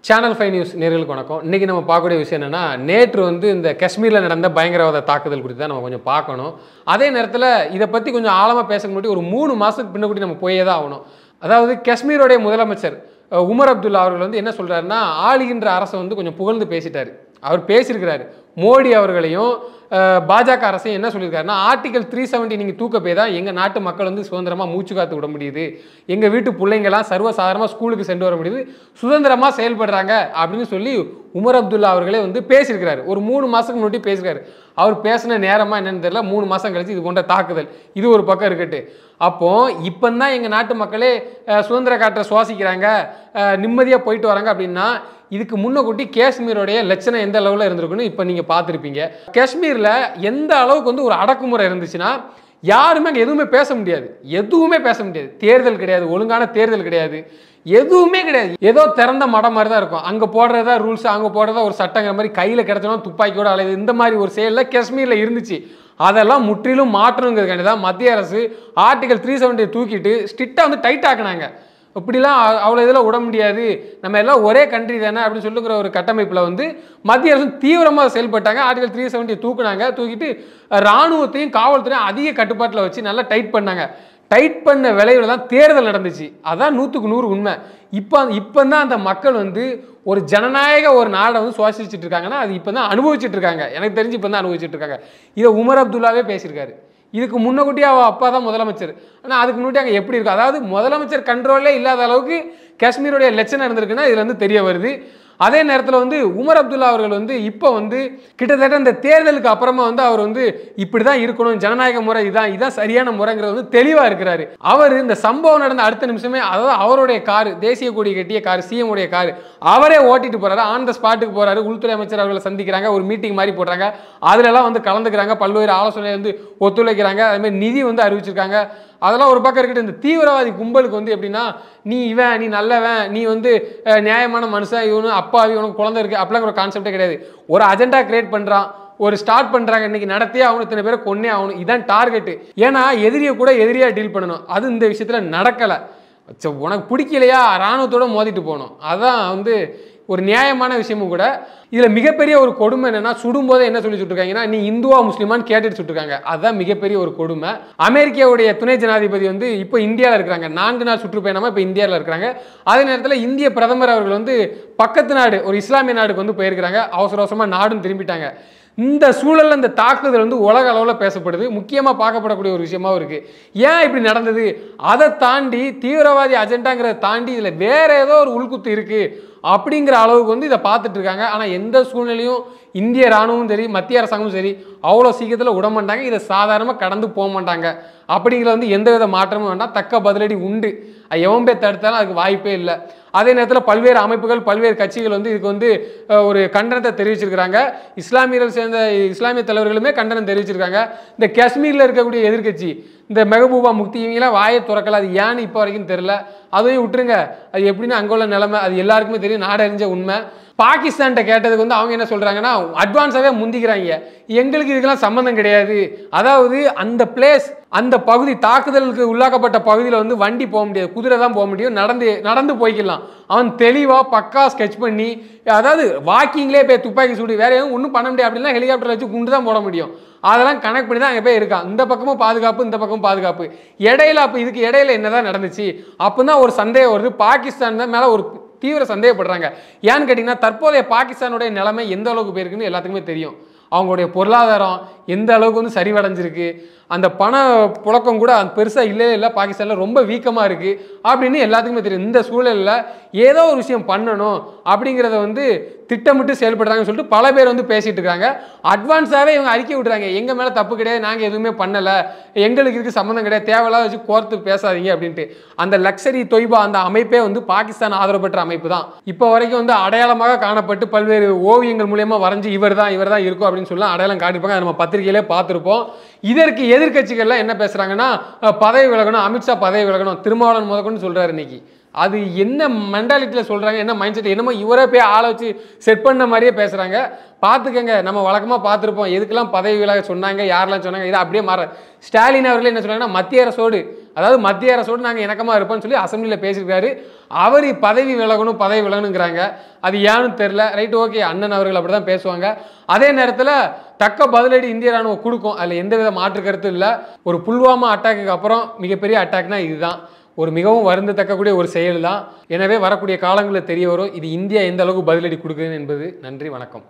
Channel 5 news நேயர்களுக்கு வணக்கம். இன்னைக்கு நம்ம பார்க்கக்கூடிய விஷயம் என்னன்னா, நேற்று வந்து இந்த காஷ்மீர்ல நடந்த பயங்கரவாத தாக்குதல் குறித்து தான் நம்ம கொஞ்சம் பார்க்கணும். அதே நேரத்தில் இதை பற்றி கொஞ்சம் ஆழமாக பேச முன்னாடி ஒரு 3 மாதத்துக்கு பின்னக்கூட்டி நம்ம போயே தான் ஆகணும். அதாவது காஷ்மீருடைய முதலமைச்சர் உமர் அப்துல்லா அவர்கள் வந்து என்ன சொல்கிறாருன்னா, ஆளுகின்ற அரசை வந்து கொஞ்சம் புகழ்ந்து பேசிட்டார். அவர் பேசியிருக்கிறாரு. மோடி அவர்களையும் பாஜக அரசையும் என்ன சொல்லியிருக்காருன்னா, ஆர்டிகல் 370 நீங்கள் தூக்க போய் தான் எங்கள் நாட்டு மக்கள் வந்து சுதந்திரமாக மூச்சு காத்து விட முடியுது, எங்கள் வீட்டு பிள்ளைங்கள்லாம் சர்வசாதாரணமாக ஸ்கூலுக்கு சென்று வர முடியுது, சுதந்திரமாக செயல்படுறாங்க அப்படின்னு சொல்லி உமர் அப்துல்லா அவர்களே வந்து பேசியிருக்கிறாரு. ஒரு 3 மாதத்துக்கு முன்னாடி பேசியிருக்காரு. அவர் பேசின நேரமாக என்னன்னு தெரியல, 3 மாதம் கழிச்சு இது போன்ற தாக்குதல் இது ஒரு பக்கம் இருக்கட்டு. அப்போ இப்போ தான் எங்கள் நாட்டு மக்களே சுதந்திர காற்றை சுவாசிக்கிறாங்க, நிம்மதியாக போயிட்டு வராங்க அப்படின்னா, இதுக்கு முன்னக்கூட்டி காஷ்மீருடைய லட்சணம் எந்த அளவில் இருந்திருக்குன்னு இப்போ நீங்கள் பார்த்துருப்பீங்க. காஷ்மீரில் எந்த அளவுக்கு வந்து ஒரு அடக்குமுறை இருந்துச்சுன்னா, யாருமே அங்கே எதுவுமே பேச முடியாது, எதுவுமே பேச முடியாது. தேர்தல் கிடையாது, ஒழுங்கான தேர்தல் கிடையாது, எதுவுமே கிடையாது. ஏதோ திறந்த மடம் மாதிரி தான் இருக்கும். அங்கே போடுறதா ரூல்ஸ், அங்கே போடுறதா ஒரு சட்டங்கிற மாதிரி, கையில் கிடைச்சோன்னா துப்பாக்கியோட அலையுது, இந்த மாதிரி ஒரு செயலில் காஷ்மீரில் இருந்துச்சு. அதெல்லாம் முற்றிலும் மாற்றணுங்கிறதுக்காண்டி தான் மத்திய அரசு ஆர்டிகல் 370 தூக்கிட்டு ஸ்ட்ரிக்டாக வந்து டைட் ஆக்கினாங்க. இப்படிலாம் அவ்வளோ இதில் விட முடியாது, நம்ம எல்லாம் ஒரே கண்ட்ரி தானே அப்படின்னு சொல்லுங்கிற ஒரு கட்டமைப்பில் வந்து மத்திய அரசு தீவிரமாக செயல்பட்டாங்க. ஆர்டிகல் 370 தூக்குனாங்க. தூக்கிட்டு இராணுவத்தையும் காவல்துறையும் அதிக கட்டுப்பாட்டில் வச்சு நல்லா டைட் பண்ணாங்க. டைட் பண்ண விளைவில் தான் தேர்தல் நடந்துச்சு. அதான் 100க்கு 100 உண்மை. இப்போ தான் அந்த மக்கள் வந்து ஒரு ஜனநாயக ஒரு நாடை வந்து சுவாசிச்சுட்டு இருக்காங்கன்னா, அது இப்போ தான் அனுபவிச்சுட்டு இருக்காங்க. எனக்கு தெரிஞ்சு இப்போ தான் அனுபவிச்சுட்டு இருக்காங்க. இதை உமர் அப்துல்லாவே பேசியிருக்காரு. இதுக்கு முன்னக்கூட்டியே அவள் அப்பா தான் முதலமைச்சர். ஆனால் அதுக்கு முன்னாடி அங்கே எப்படி இருக்கும், அதாவது முதலமைச்சர் கண்ட்ரோலே இல்லாத அளவுக்கு காஷ்மீருடைய லட்சணம் இருந்திருக்குன்னா இதுல இருந்து தெரிய வருது. அதே நேரத்தில் வந்து உமர் அப்துல்லா அவர்கள் வந்து இப்போ வந்து கிட்டத்தட்ட இந்த தேர்தலுக்கு அப்புறமா வந்து அவர் வந்து இப்படி தான் இருக்கணும், ஜனநாயக முறை இதான் சரியான முறைங்கிறது வந்து தெளிவாக இருக்கிறாரு. அவர் இந்த சம்பவம் நடந்த அடுத்த நிமிஷமே, அதாவது அவருடைய காரு, தேசிய கொடி கட்டிய காரு, சிஎம் உடைய காரு, அவரே ஓட்டிட்டு போறாரு. ஆன் த ஸ்பாட்டுக்கு போறாரு. உள்துறை அமைச்சர் அவர்களை சந்திக்கிறாங்க, ஒரு மீட்டிங் மாதிரி போடுறாங்க, அதுலலாம் வந்து கலந்துக்கிறாங்க, பல்வேறு ஆலோசனை வந்து ஒத்துழைக்கிறாங்க, அதுமாதிரி நிதி வந்து அறிவிச்சிருக்காங்க. அதெல்லாம் ஒரு பக்கம் இருக்கட்டும். இந்த தீவிரவாதி கும்பலுக்கு வந்து எப்படின்னா, நீ நல்லவன், நீ வந்து நியாயமான மனுஷன், இவனு அப்பாவி, உனக்கு குழந்தை இருக்கு, அப்படிலாம் ஒரு கான்செப்டே கிடையாது. ஒரு அஜெண்டா கிரியேட் பண்றான், ஒரு ஸ்டார்ட் பண்றாங்க, இன்னைக்கு நடத்தியே ஆகணும், இத்தனை பேரை கொன்னே ஆகணும், இதான் டார்கெட். ஏன்னா எதிரியை கூட எதிரியா டீல் பண்ணணும். அது இந்த விஷயத்துல நடக்கலை. உனக்கு பிடிக்கலையா, இராணுவத்தோட மோதிட்டு போகணும், அதான் வந்து ஒரு நியாயமான விஷயமும் கூட. இதில் மிகப்பெரிய ஒரு கொடுமை என்னன்னா, சுடும்போதே என்ன சொல்லி சுட்டுருக்காங்கன்னா, நீ இந்துவா முஸ்லிமான்னு கேட்டுட்டு சுட்டுருக்காங்க. அதுதான் மிகப்பெரிய ஒரு கொடுமை. அமெரிக்காவுடைய துணை ஜனாதிபதி வந்து இப்போ இந்தியாவில் இருக்கிறாங்க. 4 நாள் சுற்றுப்பயணமாக இப்போ இந்தியாவில் இருக்கிறாங்க. அதே நேரத்தில் இந்திய பிரதமர் அவர்கள் வந்து பக்கத்து நாடு, ஒரு இஸ்லாமிய நாடுக்கு வந்து போயிருக்கிறாங்க. அவசர அவசரமாக நாடும் திரும்பிட்டாங்க. இந்த சூழலில் இந்த தாக்குதல் வந்து உலக அளவில் பேசப்படுது, முக்கியமாக பார்க்கப்படக்கூடிய ஒரு விஷயமாவும் இருக்குது. ஏன் இப்படி நடந்தது, அதை தாண்டி தீவிரவாதி அஜெண்டாங்கிறத தாண்டி இதில் வேற ஏதோ ஒரு உள்குத்து இருக்குது அப்படிங்கிற அளவுக்கு வந்து இதை பார்த்துட்டு இருக்காங்க. ஆனால் எந்த சூழ்நிலையும் இந்திய இராணுவமும் சரி, மத்திய அரசாங்கமும் சரி, அவ்வளோ சீக்கிரத்தில் விட மாட்டாங்க, இதை சாதாரணமாக கடந்து போக மாட்டாங்க. அப்படிங்கிறது வந்து எந்தவித மாற்றமும் வேண்டாம், தக்க பதிலடி உண்டு. எவன் போய் தடுத்தாலும் அதுக்கு வாய்ப்பே இல்லை. அதே நேரத்தில் பல்வேறு அமைப்புகள், பல்வேறு கட்சிகள் வந்து இதுக்கு வந்து ஒரு கண்டனத்தை தெரிவிச்சிருக்கிறாங்க. இஸ்லாமியர்கள் சேர்ந்த இஸ்லாமிய தலைவர்களுமே கண்டனம் தெரிவிச்சிருக்காங்க. இந்த காஷ்மீரில் இருக்கக்கூடிய எதிர்கட்சி இந்த மெஹபூபா முக்தி இவங்களாம் வாயை திறக்கல. அது ஏன்னு இப்போ வரைக்கும் தெரியல. அதையும் விட்டுருங்க, அது எப்படின்னு அங்கே உள்ள நிலைமை அது எல்லாருக்குமே தெரியும், நாடறிஞ்ச உண்மை. பாகிஸ்தான்கிட்ட கேட்டதுக்கு வந்து அவங்க என்ன சொல்கிறாங்கன்னா, அட்வான்ஸாகவே முந்திக்கிறாங்க, எங்களுக்கு இதுக்கெல்லாம் சம்மந்தம் கிடையாது. அதாவது அந்த பிளேஸ், அந்த பகுதி, தாக்குதலுக்கு உள்ளாக்கப்பட்ட பகுதியில் வந்து வண்டி போக முடியாது, குதிரை தான் போக முடியும், நடந்து போய்க்கலாம். அவன் தெளிவாக பக்கா ஸ்கெட்ச் பண்ணி, அதாவது வாக்கிங்லேயே போய் துப்பாக்கி சூடி வேற எதுவும் ஒன்றும் பண்ண முடியாது. அப்படின்னா ஹெலிகாப்டர் வச்சு குண்டு தான் போட முடியும். அதெல்லாம் கனெக்ட் பண்ணி தான் அங்கே போய் இருக்கான். இந்த பக்கமும் பாதுகாப்பு, இந்த பக்கமும் பாதுகாப்பு. இடையில அப்போ இதுக்கு இடையில என்னதான் நடந்துச்சு அப்போ தான் ஒரு சந்தேகம் வருது. பாகிஸ்தான் தான் மேலே ஒரு தீவிர சந்தேகப்படுறாங்க. ஏன்னு கேட்டிங்கன்னா, தற்போதைய பாகிஸ்தானுடைய நிலைமை எந்த அளவுக்கு போயிருக்குன்னு எல்லாத்துக்குமே தெரியும். அவங்களுடைய பொருளாதாரம் எந்த அளவுக்கு வந்து சரிவடைஞ்சிருக்கு, அந்த பண புழக்கம் கூட அது பெருசாக இல்லை, பாகிஸ்தானில் ரொம்ப வீக்கமாக இருக்குது அப்படின்னு எல்லாத்துக்குமே தெரியும். இந்த சூழலில் ஏதோ ஒரு விஷயம் பண்ணணும் அப்படிங்கிறத வந்து திட்டமிட்டு செயல்படுறாங்கன்னு சொல்லிட்டு பல பேர் வந்து பேசிகிட்டு இருக்காங்க. அட்வான்ஸாகவே இவங்க அறிக்கை விடுறாங்க, எங்கள் மேலே தப்பு கிடையாது, நாங்கள் எதுவுமே பண்ணலை, எங்களுக்கு இதுக்கு சம்மந்தம் கிடையாது, தேவையில்லாத வச்சு கோர்த்து பேசாதீங்க அப்படின்ட்டு. அந்த லக்ஸரி தொய்பா அந்த அமைப்பே வந்து பாகிஸ்தான் ஆதரவு பெற்ற அமைப்பு தான். இப்போ வரைக்கும் வந்து அடையாளமாக காணப்பட்டு பல்வேறு ஓவியங்கள் மூலயமா வரைஞ்சி இவர் தான் இருக்கும் அப்படின்னு சொல்லலாம் அடையாளம் காட்டியிருப்பாங்க. நம்ம பத்திரிகையிலே பார்த்துருப்போம். இதற்கு எதிர்கட்சிகள்லாம் என்ன பேசுகிறாங்கன்னா, பதவி விலகணும், அமித்ஷா பதவி விலகணும், திருமாவளவன் முதற்கொண்டு சொல்கிறாரு இன்னைக்கு. அது என்ன மென்டாலிட்டியில் சொல்கிறாங்க, என்ன மைண்ட் செட், என்னமோ இவரே போய் ஆளை வச்சு செட் பண்ண மாதிரியே பேசுகிறாங்க. பார்த்துக்கங்க, நம்ம வழக்கமாக பார்த்துருப்போம், எதுக்கெல்லாம் பதவி விலக சொன்னாங்க, யாரெல்லாம் சொன்னாங்க, இதை அப்படியே மாற. ஸ்டாலின் அவர்களே என்ன சொன்னாங்கன்னா, மத்திய அரசோடு அதாவது மத்திய அரசோடு நாங்கள் இணக்கமாக இருப்போம்னு சொல்லி அசெம்பிளியில் பேசியிருக்காரு. அவர் பதவி விலகணுங்கிறாங்க. அது ஏன்னு தெரில. ரைட், ஓகே, அண்ணன் அவர்கள் அப்படி தான் பேசுவாங்க. அதே நேரத்தில் தக்க பதிலடி இந்திய ராணுவம் கொடுக்கும், அதில் எந்தவித மாற்று கருத்தும் இல்லை. ஒரு புல்வாமா அட்டாக்கு அப்புறம் மிகப்பெரிய அட்டாக்னா இதுதான். ஒரு மிகவும் வருந்தத்தக்கக்கூடிய ஒரு செயல் தான். எனவே வரக்கூடிய காலங்களில் தெரிய வரும் இது இந்தியா எந்த அளவுக்கு பதிலடி கொடுக்குதுன்னு என்பது. நன்றி, வணக்கம்.